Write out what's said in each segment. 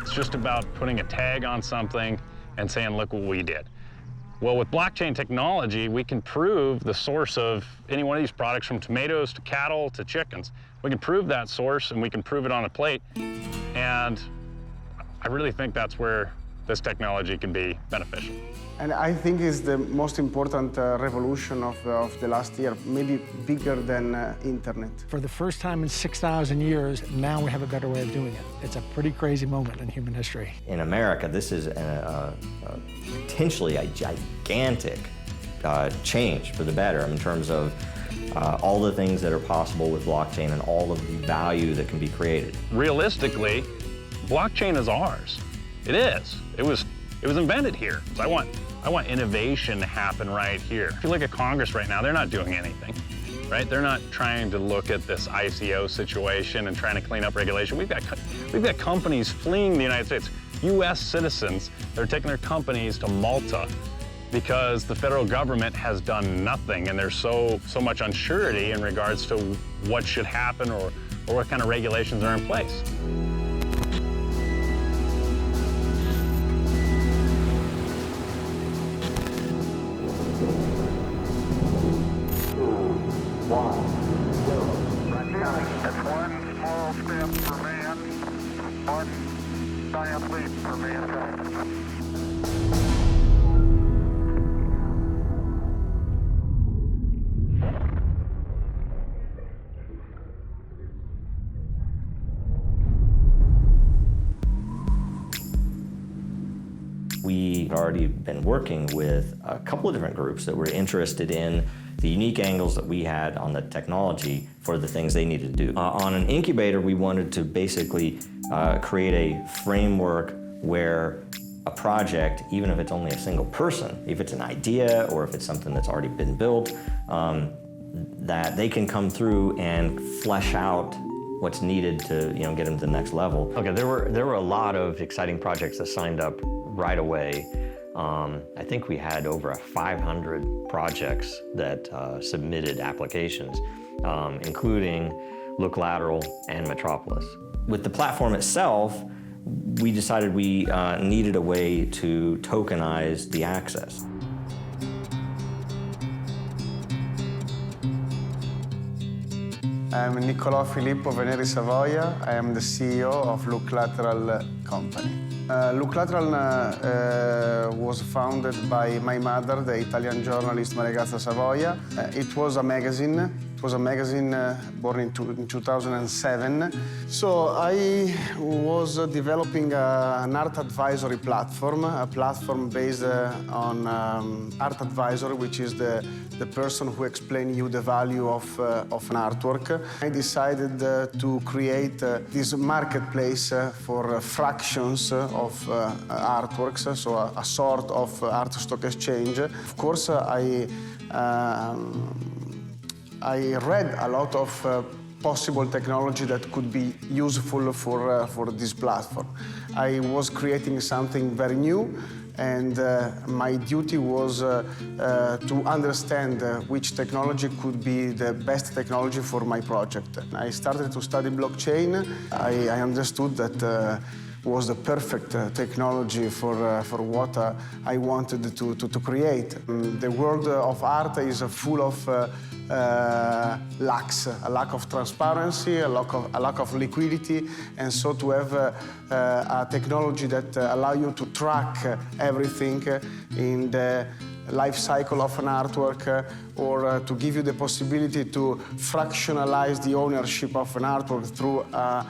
It's just about putting a tag on something and saying, look what we did. Well, with blockchain technology, we can prove the source of any one of these products, from tomatoes to cattle to chickens. We can prove that source, and we can prove it on a plate. And I really think that's where this technology can be beneficial. And I think it's the most important revolution of the last year, maybe bigger than internet. For the first time in 6,000 years, now we have a better way of doing it. It's a pretty crazy moment in human history. In America, this is potentially a gigantic change for the better in terms of all the things that are possible with blockchain and all of the value that can be created. Realistically, blockchain is ours. It is. It was invented here. So I want innovation to happen right here. If you look at Congress right now, they're not doing anything, right? They're not trying to look at this ICO situation and trying to clean up regulation. We've got companies fleeing the United States. U.S. citizens, they're taking their companies to Malta because the federal government has done nothing, and there's so much uncertainty in regards to what should happen or what kind of regulations are in place. That's one small step for man, one giant leap for mankind. We've already been working with a couple of different groups that were interested in the unique angles that we had on the technology for the things they needed to do. On an incubator, we wanted to basically create a framework where a project, even if it's only a single person, if it's an idea or if it's something that's already been built, that they can come through and flesh out what's needed to get them to the next level. Okay, there were a lot of exciting projects that signed up right away. I think we had over 500 projects that submitted applications, including Look Lateral and Metropolis. With the platform itself, we decided we needed a way to tokenize the access. I'm Nicolò Filippo Veneri Savoia. I am the CEO of Look Lateral company. Look Lateral was founded by my mother, the Italian journalist Maria Grazia Savoia. It was a magazine. It was a magazine born in 2007. So I was developing an art advisory platform, a platform based on art advisory, which is the person who explains you the value of an artwork. I decided to create this marketplace for fractions of artworks, so a sort of art stock exchange. Of course, I read a lot of possible technology that could be useful for this platform. I was creating something very new, and my duty was to understand which technology could be the best technology for my project. I started to study blockchain. I understood that was the perfect technology for what I wanted to create. The world of art is full of lacks, a lack of transparency, a lack of liquidity, and so to have a technology that allows you to track everything in the life cycle of an artwork, or to give you the possibility to fractionalize the ownership of an artwork through an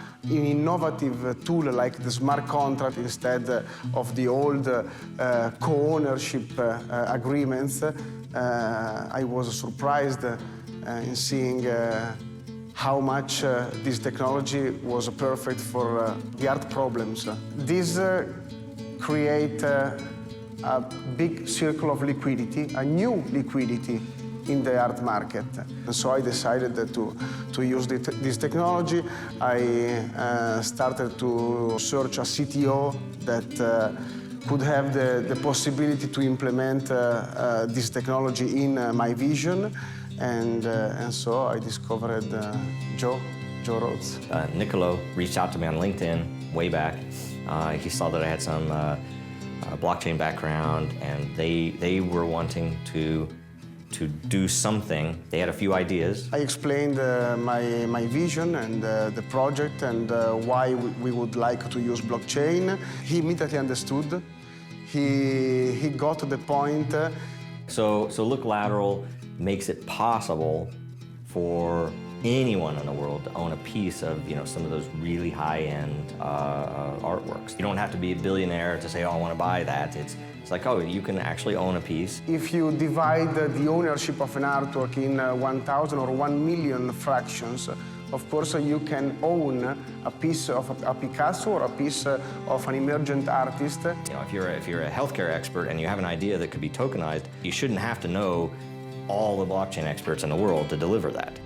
innovative tool like the smart contract instead of the old co-ownership agreements. I was surprised in seeing how much this technology was perfect for the art problems. This creates a big circle of liquidity, a new liquidity in the art market. And so I decided to use this technology. I started to search a CTO that could have the possibility to implement this technology in my vision. And so I discovered Joe. Joe Rhodes. Nicolo reached out to me on LinkedIn way back. He saw that I had some blockchain background, and they were wanting to do something. They had a few ideas. I explained my vision and the project and why we would like to use blockchain. He immediately understood. He got to the point. So Look Lateral makes it possible for anyone in the world to own a piece of, some of those really high-end artworks. You don't have to be a billionaire to say, oh, I want to buy that. It's like, oh, you can actually own a piece. If you divide the ownership of an artwork in 1,000 or 1 million fractions, of course, you can own a piece of a Picasso or a piece of an emergent artist. If you're a healthcare expert and you have an idea that could be tokenized, you shouldn't have to know all the blockchain experts in the world to deliver that.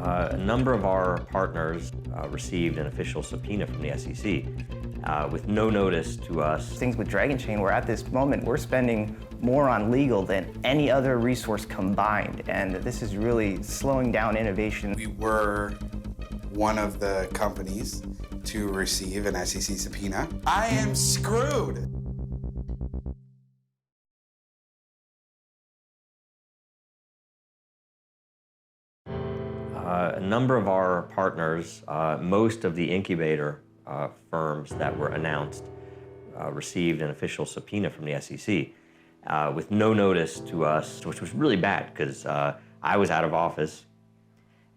A number of our partners received an official subpoena from the SEC with no notice to us. Things with Dragon Chain, we're at this moment, we're spending more on legal than any other resource combined, and this is really slowing down innovation. We were one of the companies to receive an SEC subpoena. I am screwed. A number of our partners, most of the incubator firms that were announced, received an official subpoena from the SEC with no notice to us, which was really bad because I was out of office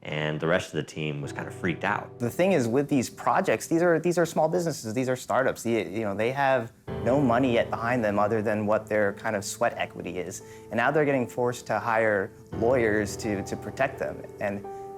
and the rest of the team was kind of freaked out. The thing is, with these projects, these are small businesses, these are startups. They have no money yet behind them other than what their kind of sweat equity is. And now they're getting forced to hire lawyers to protect them.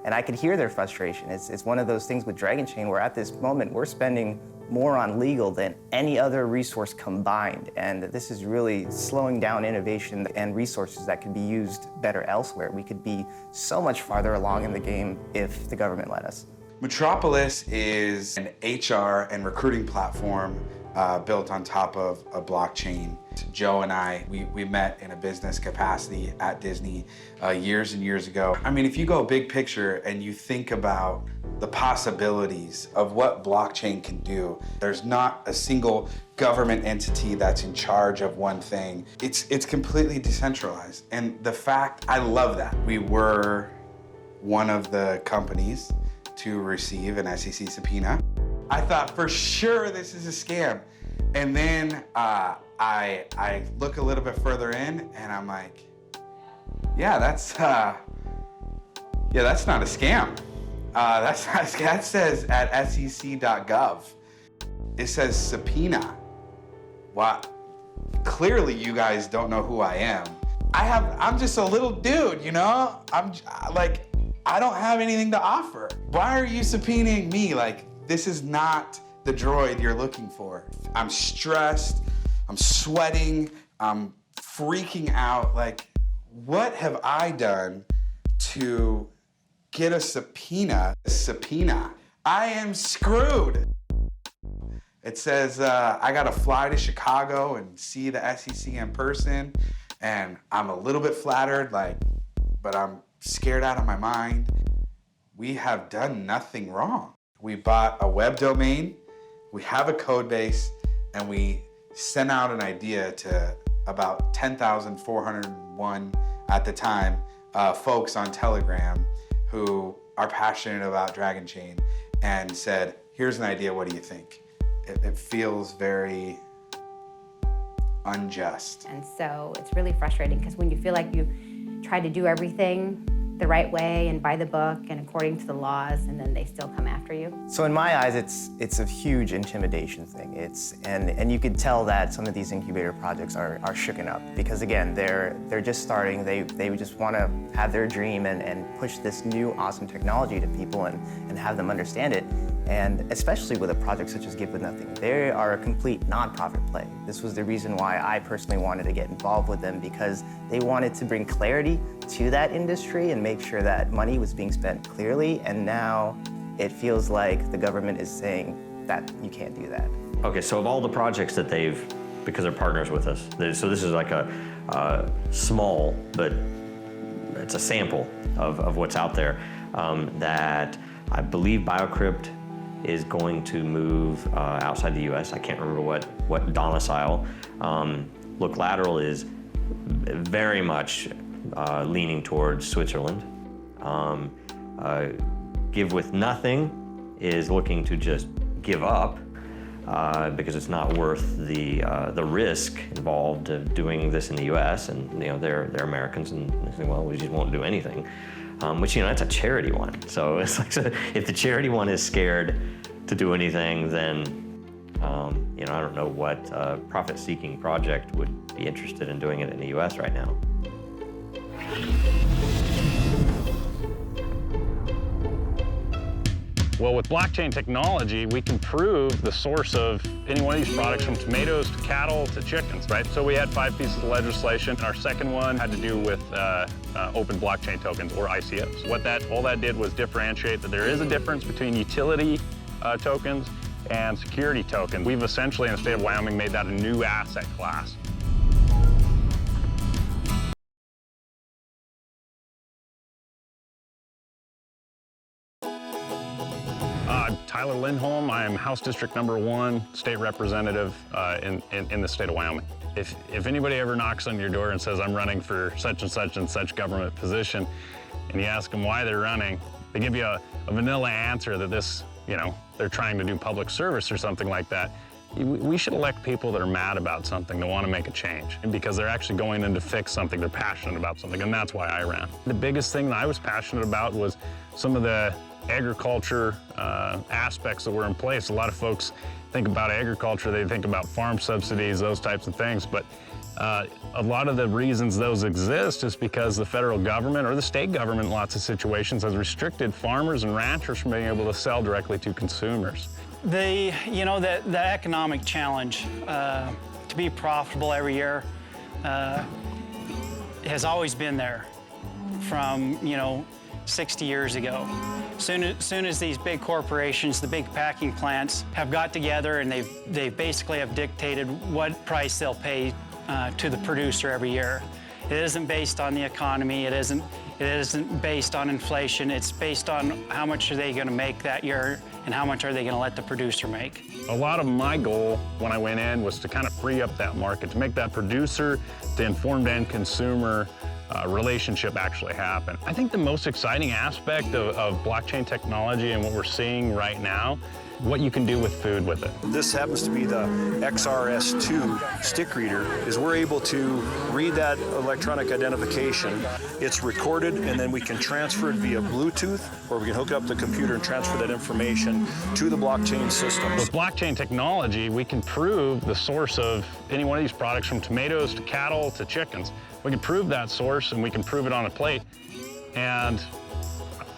And I could hear their frustration. It's one of those things with Dragon Chain where at this moment we're spending more on legal than any other resource combined. And this is really slowing down innovation and resources that could be used better elsewhere. We could be so much farther along in the game if the government let us. Metropolis is an HR and recruiting platform built on top of a blockchain. Joe and I, we met in a business capacity at Disney years and years ago. I mean, if you go big picture and you think about the possibilities of what blockchain can do, there's not a single government entity that's in charge of one thing. It's completely decentralized. And the fact, I love that. We were one of the companies to receive an SEC subpoena. I thought for sure this is a scam. And then I look a little bit further in and I'm like, yeah, that's not a scam. That's not a scam. That says at sec.gov, it says subpoena. Wow, clearly you guys don't know who I am. I'm just a little dude, I don't have anything to offer. Why are you subpoenaing me? This is not the droid you're looking for. I'm stressed, I'm sweating, I'm freaking out. What have I done to get a subpoena? I am screwed. It says I gotta fly to Chicago and see the SEC in person, and I'm a little bit flattered, but I'm scared out of my mind. We have done nothing wrong. We bought a web domain, we have a code base, and we sent out an idea to about 10,401 at the time folks on Telegram who are passionate about Dragon Chain and said, here's an idea, what do you think? It feels very unjust. And so it's really frustrating because when you feel like you try to do everything the right way and by the book and according to the laws, and then they still come after you. So in my eyes, it's a huge intimidation thing. And you could tell that some of these incubator projects are shooken up because again, they're just starting. They just want to have their dream and push this new awesome technology to people and have them understand it. And especially with a project such as Give With Nothing, they are a complete nonprofit play. This was the reason why I personally wanted to get involved with them, because they wanted to bring clarity to that industry and make sure that money was being spent clearly. And now it feels like the government is saying that you can't do that. Okay, so of all the projects that they've because they're partners with us. So this is like a small, but it's a sample of what's out there, that I believe BioCrypt is going to move outside the US. I can't remember what domicile. Look Lateral is very much leaning towards Switzerland. Give With Nothing is looking to just give up because it's not worth the risk involved of doing this in the US, and they're Americans, and they say, well, we just won't do anything. Which, that's a charity one. So it's like, so if the charity one is scared to do anything, then I don't know what profit-seeking project would be interested in doing it in the US right now. Well, with blockchain technology, we can prove the source of any one of these products, from tomatoes to cattle to chickens, right? So we had 5 pieces of legislation. Our second one had to do with open blockchain tokens, or ICOs. All that did was differentiate that there is a difference between utility tokens and security tokens. We've essentially, in the state of Wyoming, made that a new asset class. Tyler Lindholm. I am House District number 1 state representative in the state of Wyoming. If anybody ever knocks on your door and says, I'm running for such and such government position, and you ask them why they're running, they give you a vanilla answer that they're trying to do public service or something like that. We should elect people that are mad about something, that want to make a change, and because they're actually going in to fix something, they're passionate about something, and that's why I ran. The biggest thing that I was passionate about was some of the agriculture aspects that were in place. A lot of folks think about agriculture, they think about farm subsidies, those types of things, but a lot of the reasons those exist is because the federal government or the state government in lots of situations has restricted farmers and ranchers from being able to sell directly to consumers. The economic challenge to be profitable every year has always been there from 60 years ago. Soon as these big corporations, the big packing plants, have got together and they basically have dictated what price they'll pay to the producer every year. It isn't based on the economy. It isn't based on inflation. It's based on how much are they going to make that year and how much are they going to let the producer make. A lot of my goal when I went in was to kind of free up that market, to make that producer to informed end consumer relationship actually happen. I think the most exciting aspect of blockchain technology and what we're seeing right now, what you can do with food with it. This happens to be the XRS2 stick reader, is we're able to read that electronic identification. It's recorded, and then we can transfer it via Bluetooth, or we can hook up the computer and transfer that information to the blockchain system. With blockchain technology, we can prove the source of any one of these products, from tomatoes to cattle to chickens. We can prove that source, and we can prove it on a plate. And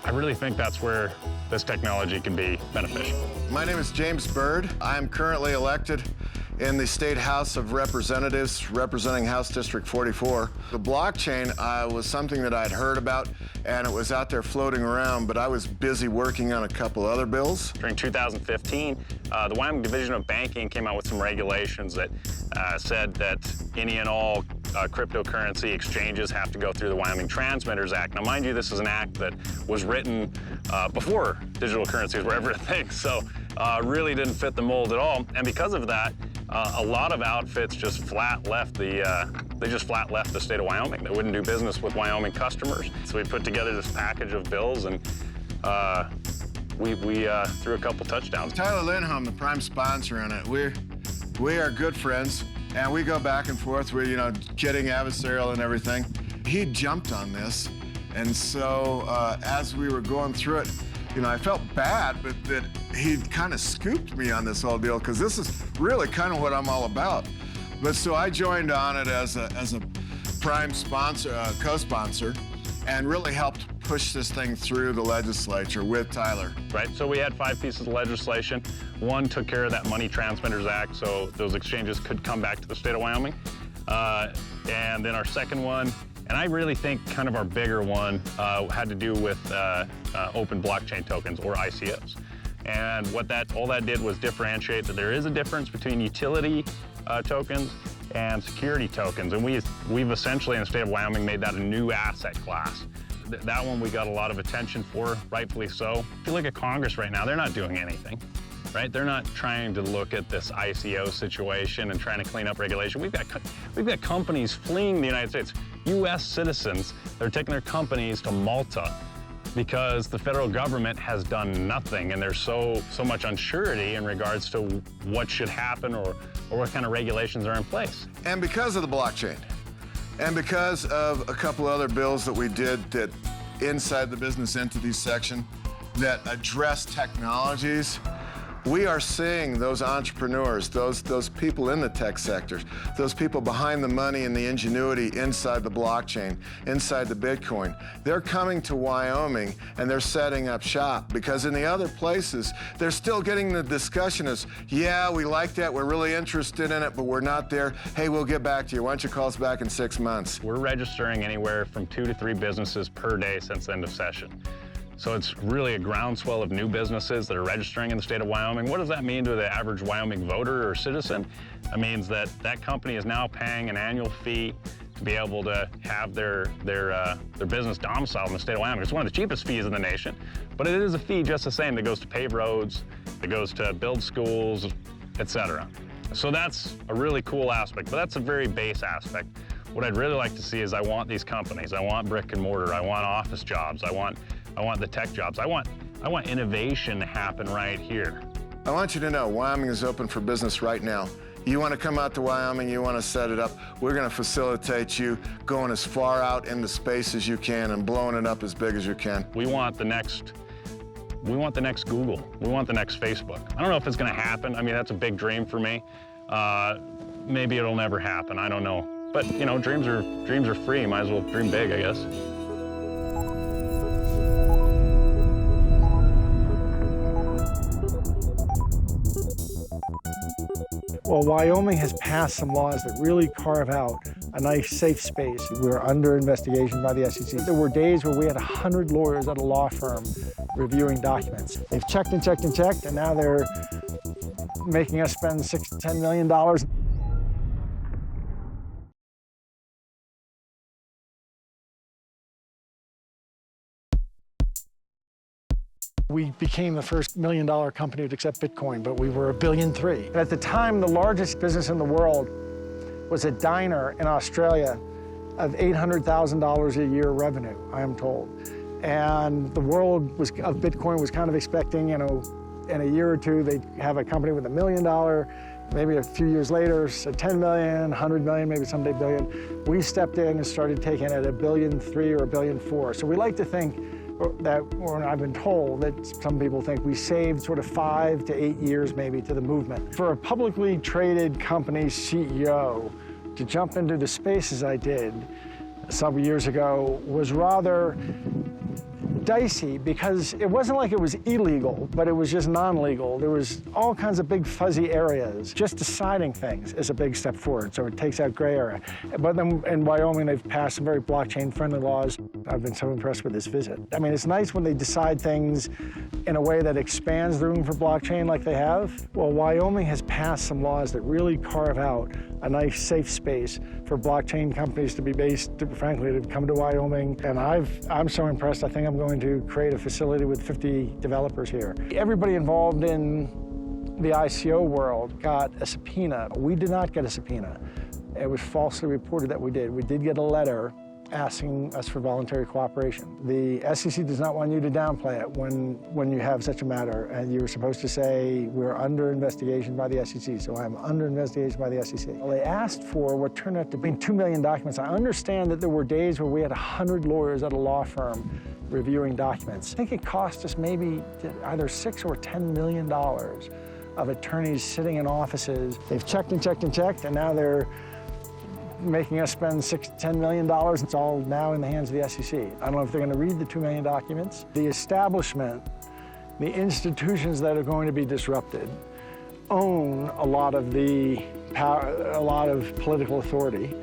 I really think that's where this technology can be beneficial. My name is James Bird. I am currently elected in the State House of Representatives, representing House District 44. The blockchain was something that I'd heard about, and it was out there floating around, but I was busy working on a couple other bills. During 2015, the Wyoming Division of Banking came out with some regulations that said that any and all cryptocurrency exchanges have to go through the Wyoming Transmitters Act. Now, mind you, this is an act that was written before digital currencies were ever a thing, so really didn't fit the mold at all. And because of that, a lot of outfits just flat left the state of Wyoming. They wouldn't do business with Wyoming customers. So we put together this package of bills, and we threw a couple touchdowns. Tyler Lindholm, the prime sponsor on it. We are good friends, and we go back and forth. We're getting adversarial and everything. He jumped on this, and so as we were going through it, I felt bad, but that he kind of scooped me on this whole deal, because this is really kind of what I'm all about. But so I joined on it as a prime sponsor, co-sponsor, and really helped push this thing through the legislature with Tyler. Right, so we had 5 pieces of legislation. One took care of that Money Transmitters Act, so those exchanges could come back to the state of Wyoming. And then our second one, and I really think kind of our bigger one, had to do with open blockchain tokens, or ICOs. And all that did was differentiate that there is a difference between utility tokens and security tokens. And we've essentially in the state of Wyoming made that a new asset class. That one we got a lot of attention for, rightfully so. If you look at Congress right now, they're not doing anything, right? They're not trying to look at this ICO situation and trying to clean up regulation. We've got companies fleeing the United States, U.S. citizens. They're taking their companies to Malta because the federal government has done nothing, and there's so much uncertainty in regards to what should happen or what kind of regulations are in place. And because of the blockchain, and because of a couple other bills that we did that inside the business entities section that address technologies, we are seeing those entrepreneurs, those people in the tech sector, those people behind the money and the ingenuity inside the blockchain, inside the Bitcoin. They're coming to Wyoming and they're setting up shop, because in the other places, they're still getting the discussion as, yeah, we like that, we're really interested in it, but we're not there. Hey, we'll get back to you. Why don't you call us back in 6 months? We're registering anywhere from 2 to 3 businesses per day since the end of session. So it's really a groundswell of new businesses that are registering in the state of Wyoming. What does that mean to the average Wyoming voter or citizen? It means that that company is now paying an annual fee to be able to have their business domiciled in the state of Wyoming. It's one of the cheapest fees in the nation, but it is a fee just the same that goes to pave roads, that goes to build schools, etc. So that's a really cool aspect, but that's a very base aspect. What I'd really like to see is I want these companies. I want brick and mortar. I want office jobs. I want the tech jobs. I want innovation to happen right here. I want you to know Wyoming is open for business right now. You want to come out to Wyoming, you want to set it up, we're going to facilitate you going as far out into space as you can and blowing it up as big as you can. We want the next Google. We want the next Facebook. I don't know if it's going to happen. I mean, that's a big dream for me. Maybe it'll never happen. I don't know. But, you know, dreams are free. Might as well dream big, I guess. Well, Wyoming has passed some laws that really carve out a nice safe space. We're under investigation by the SEC. There were days where we had 100 lawyers at a law firm reviewing documents. They've checked and checked and checked, and now they're making us spend $6 to $10 million. We became the first $1 million company to accept Bitcoin, but we were $1.3 billion. And at the time, the largest business in the world was a diner in Australia of $800,000 a year revenue, I am told. And the world of Bitcoin was kind of expecting, you know, in a year or two, they'd have a company with $1 million, maybe a few years later, so 10 million, 100 million, maybe someday billion. We stepped in and started taking it at $1.3 billion or $1.4 billion. So we like to think that, or I've been told that some people think we saved sort of 5 to 8 years maybe to the movement. For a publicly traded company's CEO to jump into the space as I did several years ago was rather dicey, because it wasn't like it was illegal, but it was just non-legal. There was all kinds of big fuzzy areas. Just deciding things is a big step forward, so it takes out gray area. But then in Wyoming, they've passed some very blockchain-friendly laws. I've been so impressed with this visit. I mean, it's nice when they decide things in a way that expands the room for blockchain like they have. Well, Wyoming has passed some laws that really carve out a nice safe space for blockchain companies to be based, frankly, to come to Wyoming. And I'm so impressed, I think I'm going to create a facility with 50 developers here. Everybody involved in the ICO world got a subpoena. We did not get a subpoena. It was falsely reported that we did. We did get a letter asking us for voluntary cooperation. The SEC does not want you to downplay it when you have such a matter, and you're supposed to say, we're under investigation by the SEC, so I'm under investigation by the SEC. Well, they asked for what turned out to be 2 million documents. I understand that there were days where we had 100 lawyers at a law firm reviewing documents. I think it cost us maybe either $6 or $10 million of attorneys sitting in offices. They've checked and checked and checked, and now they're making us spend $6 to $10 million. It's all now in the hands of the SEC. I don't know if they're going to read the 2 million documents. The establishment, the institutions that are going to be disrupted, own a lot of the power, a lot of political authority,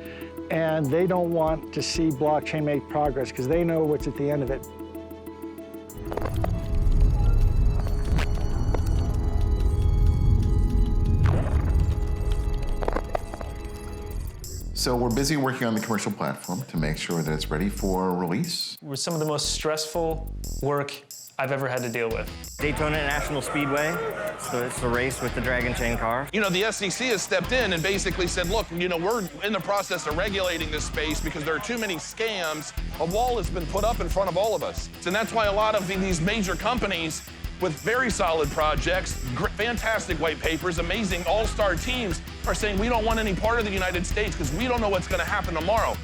and they don't want to see blockchain make progress because they know what's at the end of it. So we're busy working on the commercial platform to make sure that it's ready for release. It was some of the most stressful work I've ever had to deal with. Daytona International Speedway, it's the race with the Dragon Chain car. You know, the SEC has stepped in and basically said, look, you know, we're in the process of regulating this space because there are too many scams. A wall has been put up in front of all of us. And that's why a lot of these major companies with very solid projects, fantastic white papers, amazing all-star teams are saying we don't want any part of the United States because we don't know what's going to happen tomorrow.